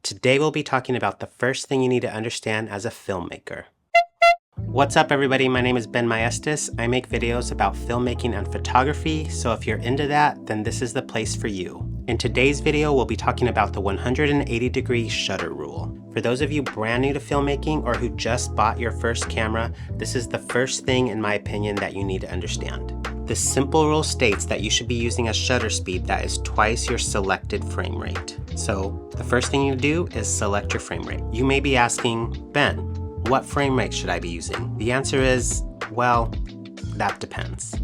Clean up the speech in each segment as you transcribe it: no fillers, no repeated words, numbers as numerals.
Today we'll be talking about the first thing you need to understand as a filmmaker. What's up everybody, my name is Ben Maestas. I make videos about filmmaking and photography, so if you're into that, then this is the place for you. In today's video, we'll be talking about the 180-degree shutter rule. For those of you brand new to filmmaking or who just bought your first camera, this is the first thing, in my opinion, that you need to understand. This simple rule states that you should be using a shutter speed that is twice your selected frame rate. So the first thing you do is select your frame rate. You may be asking, Ben, what frame rate should I be using? The answer is, well, that depends.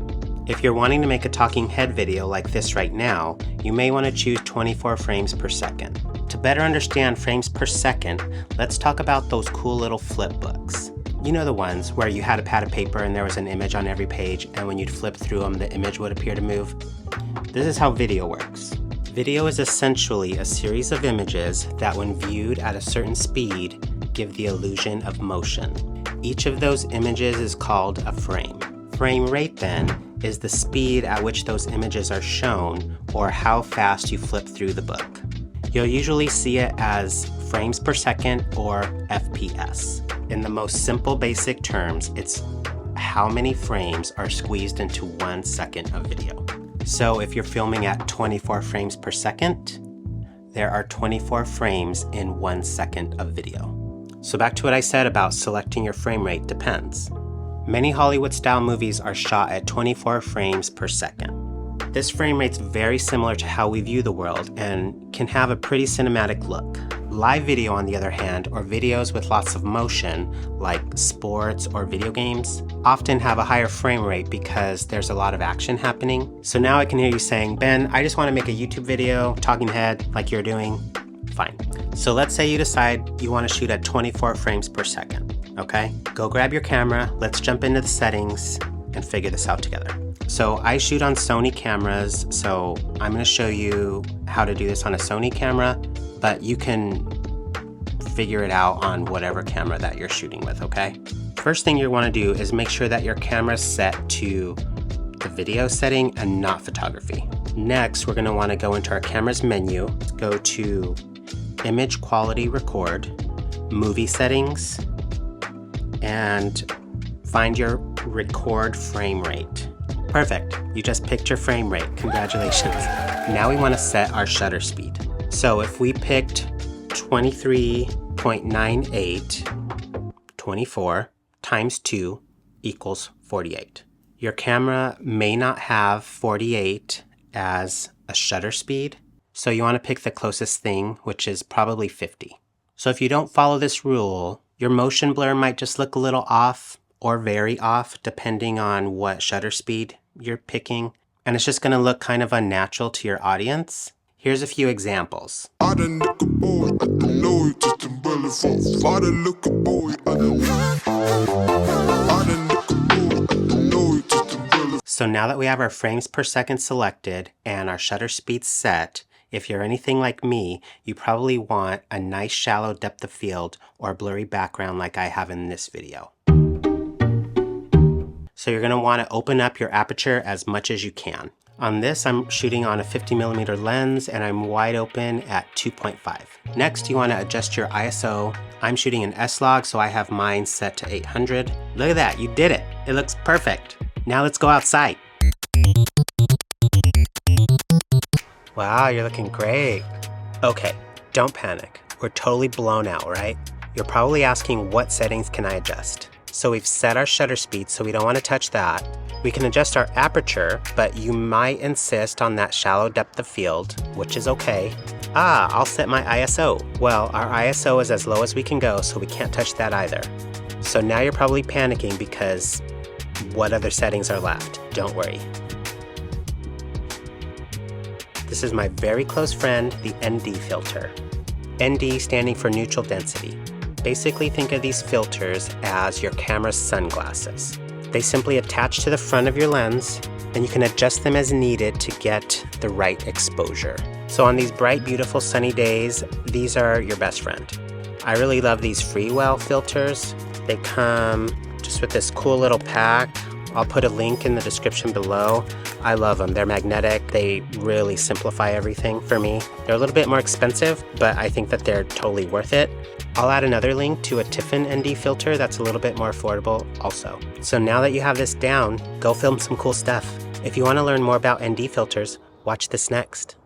If you're wanting to make a talking head video like this right now, you may want to choose 24 frames per second. To better understand frames per second, let's talk about those cool little flip books. You know the ones where you had a pad of paper and there was an image on every page, and when you'd flip through them, the image would appear to move? This is how video works. Video is essentially a series of images that, when viewed at a certain speed, give the illusion of motion. Each of those images is called a frame. Frame rate, then, is the speed at which those images are shown, or how fast you flip through the book. You'll usually see it as frames per second, or FPS. In the most simple basic terms, it's how many frames are squeezed into 1 second of video. So if you're filming at 24 frames per second, there are 24 frames in 1 second of video. So back to what I said about selecting your frame rate depends. Many Hollywood-style movies are shot at 24 frames per second. This frame rate's very similar to how we view the world and can have a pretty cinematic look. Live video, on the other hand, or videos with lots of motion, like sports or video games, often have a higher frame rate because there's a lot of action happening. So now I can hear you saying, Ben, I just want to make a YouTube video, talking head, like you're doing. Fine. So let's say you decide you want to shoot at 24 frames per second, okay? Go grab your camera, let's jump into the settings and figure this out together. So I shoot on Sony cameras, so I'm going to show you how to do this on a Sony camera, but you can figure it out on whatever camera that you're shooting with, okay? First thing you want to do is make sure that your camera's set to the video setting and not photography. Next, we're going to want to go into our camera's menu, go to Image Quality Record, Movie Settings, and find your record frame rate. Perfect, you just picked your frame rate, congratulations. Now we want to set our shutter speed. So if we picked 23.98, 24 times 2 equals 48. Your camera may not have 48 as a shutter speed, so you want to pick the closest thing, which is probably 50. So if you don't follow this rule, your motion blur might just look a little off or very off, depending on what shutter speed you're picking, and it's just going to look kind of unnatural to your audience. Here's a few examples. So now that we have our frames per second selected and our shutter speed set, if you're anything like me, you probably want a nice shallow depth of field or blurry background like I have in this video. So you're going to want to open up your aperture as much as you can. On this, I'm shooting on a 50mm lens and I'm wide open at 2.5. Next, you want to adjust your ISO. I'm shooting an S-Log, so I have mine set to 800. Look at that, you did it. It looks perfect. Now let's go outside. Wow, you're looking great. Okay, don't panic. We're totally blown out, right? You're probably asking, what settings can I adjust? So we've set our shutter speed, so we don't want to touch that. We can adjust our aperture, but you might insist on that shallow depth of field, which is okay. I'll set my ISO. Well, our ISO is as low as we can go, so we can't touch that either. So now you're probably panicking because what other settings are left? Don't worry. This is my very close friend, the ND filter. ND standing for neutral density. Basically think of these filters as your camera's sunglasses. They simply attach to the front of your lens, and you can adjust them as needed to get the right exposure. So on these bright, beautiful sunny days, these are your best friend. I really love these Freewell filters. They come just with this cool little pack. I'll put a link in the description below. I love them. They're magnetic. They really simplify everything for me. They're a little bit more expensive, but I think that they're totally worth it. I'll add another link to a Tiffen ND filter that's a little bit more affordable also. So now that you have this down, go film some cool stuff. If you want to learn more about ND filters, watch this next.